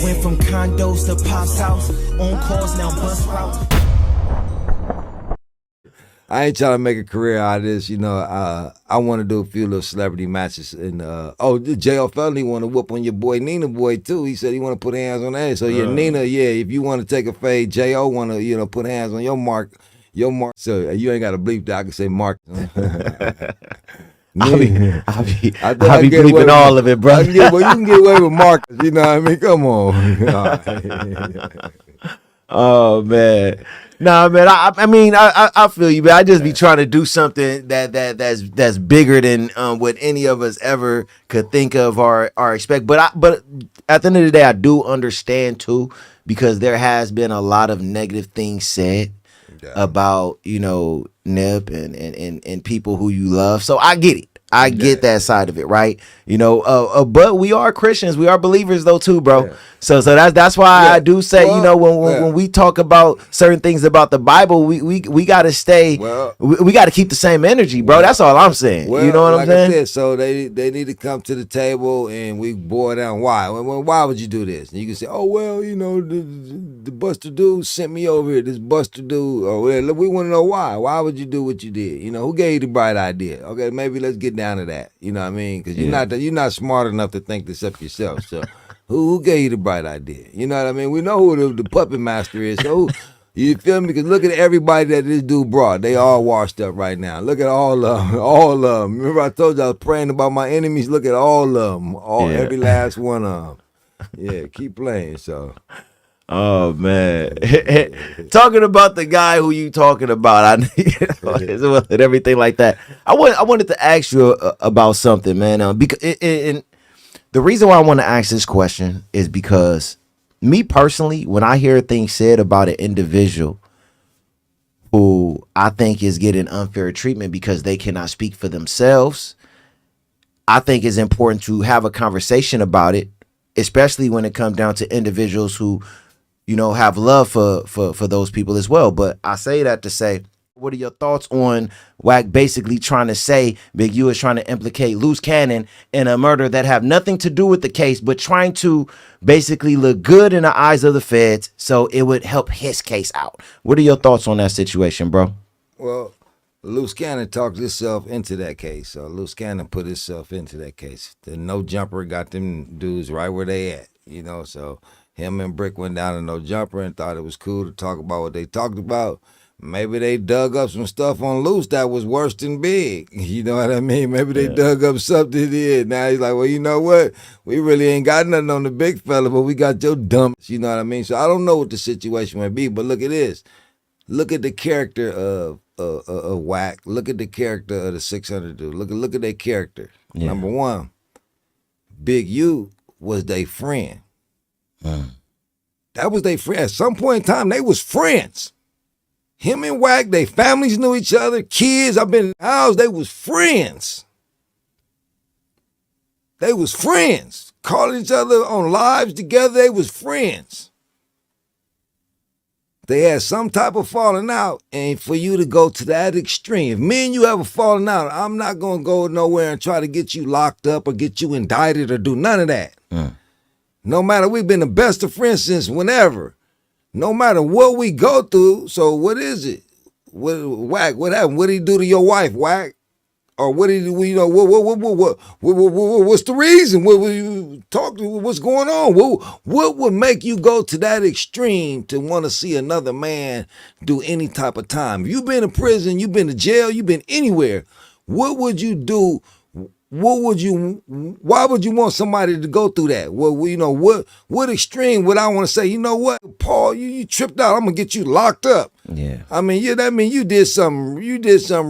Went from condos to Pop's house. On calls, now bus routes. I ain't trying to make a career out of this, you know. I want to do a few little celebrity matches, and the J.O. Felony want to whoop on your boy Nina boy too. He said he want to put hands on that. So Nina, if you want to take a fade, J.O. want to put hands on your mark. So you ain't got to bleep that. I can say Mark. I'll be bleeping all of it, bro. You can get away with Mark. You know what I mean? Come on. Oh man. Nah, man. I feel you, man. I just be trying to do something that's bigger than what any of us ever could think of or expect. But at the end of the day, I do understand too, because there has been a lot of negative things said about Nip and people who you love. So I get it. I get that side of it, right? But we are Christians, we are believers though too, bro. Yeah. So that's why I do say, when we talk about certain things about the Bible, we got to stay. We got to keep the same energy, bro. That's all I'm saying. You know what I'm saying? I said, so they need to come to the table and we boil down why. Why would you do this? And you can say, the Buster dude sent me over here. This Buster dude. We want to know why. Why would you do what you did? Who gave you the bright idea? Okay, maybe let's get down to that. You know what I mean? Because you're not smart enough to think this up yourself. So who gave you the bright idea? You know what I mean? We know who the puppet master is. So you feel me? Because look at everybody that this dude brought. They all washed up right now. Look at all of them. Remember I told you I was praying about my enemies? Look at all of them. Every last one of them. Yeah, keep playing. So. Oh man, talking about the guy who you talking about, and everything like that. I wanted to ask you about something, man. Because the reason why I want to ask this question is because me personally, when I hear things said about an individual who I think is getting unfair treatment because they cannot speak for themselves, I think it's important to have a conversation about it, especially when it comes down to individuals who have love for those people as well. But I say that to say, what are your thoughts on WAK basically trying to say Big U is trying to implicate Luce Cannon in a murder that have nothing to do with the case, but trying to basically look good in the eyes of the feds so it would help his case out? What are your thoughts on that situation, bro? Well, Luce Cannon talked himself into that case. So Luce Cannon put himself into that case. The no jumper got them dudes right where they at, so him and Brick went down to No Jumper and thought it was cool to talk about what they talked about. Maybe they dug up some stuff on Luce that was worse than Big. You know what I mean? Maybe they dug up something there. Now he's like, well, you know what? We really ain't got nothing on the big fella, but we got your dumb. You know what I mean? So I don't know what the situation might be, but look at this. Look at the character of WAK. Look at the character of the 600 dude. Look at their character. Yeah. Number one, Big U was their friend. That was their friend. At some point in time, they was friends. Him and WAK, their families knew each other. Kids, I've been in the house, they was friends. They was friends. Calling each other on lives together, they was friends. They had some type of falling out, and for you to go to that extreme, if me and you ever falling out, I'm not going to go nowhere and try to get you locked up or get you indicted or do none of that. No matter, we've been the best of friends since whenever. No matter what we go through, so what is it? WAK, what happened? What did he do to your wife, WAK? Or what did what's the reason? What's going on? What would make you go to that extreme to want to see another man do any type of time? If you've been in prison, you've been to jail, you've been anywhere, what would you do? Why would you want somebody to go through that? Well, what extreme would I want to say, you know what, Paul, you tripped out, I'm gonna get you locked up. Yeah. I mean, that mean you did something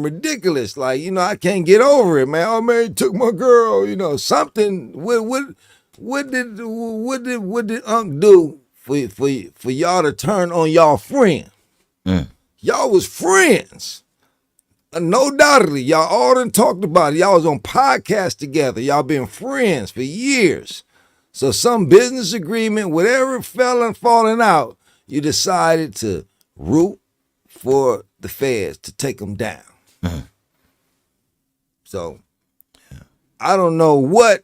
ridiculous. Like, I can't get over it, man. Oh man, he took my girl, something. What did Unc do for y'all to turn on y'all friend? Y'all was friends. No doubtedly, y'all all done talked about it. Y'all was on podcasts together. Y'all been friends for years. So some business agreement, whatever falling out, you decided to root for the feds to take them down. So I don't know what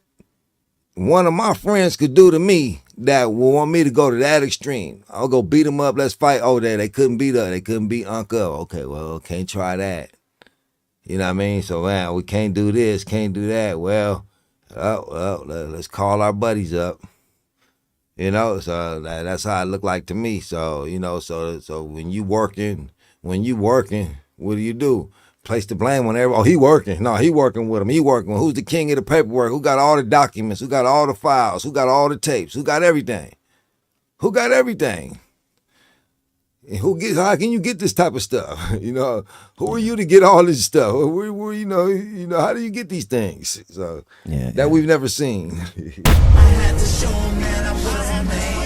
one of my friends could do to me that will want me to go to that extreme. I'll go beat them up. Let's fight. Oh, they couldn't beat us. They couldn't beat Uncle. Okay, well, can't try that. You know what I mean? So, man, we can't do this, can't do that. Well, let's call our buddies up. You know, so that's how it looked like to me. So, you know, so when you working, what do you do? Place the blame on everybody. Oh, he working. No, he working with him. He working with who's the king of the paperwork? Who got all the documents? Who got all the files? Who got all the tapes? Who got everything? Who got everything? And how can you get this type of stuff? You know, who are you to get all this stuff? Where you know, how do you get these things? So we've never seen. I had to show 'em that I wasn't made.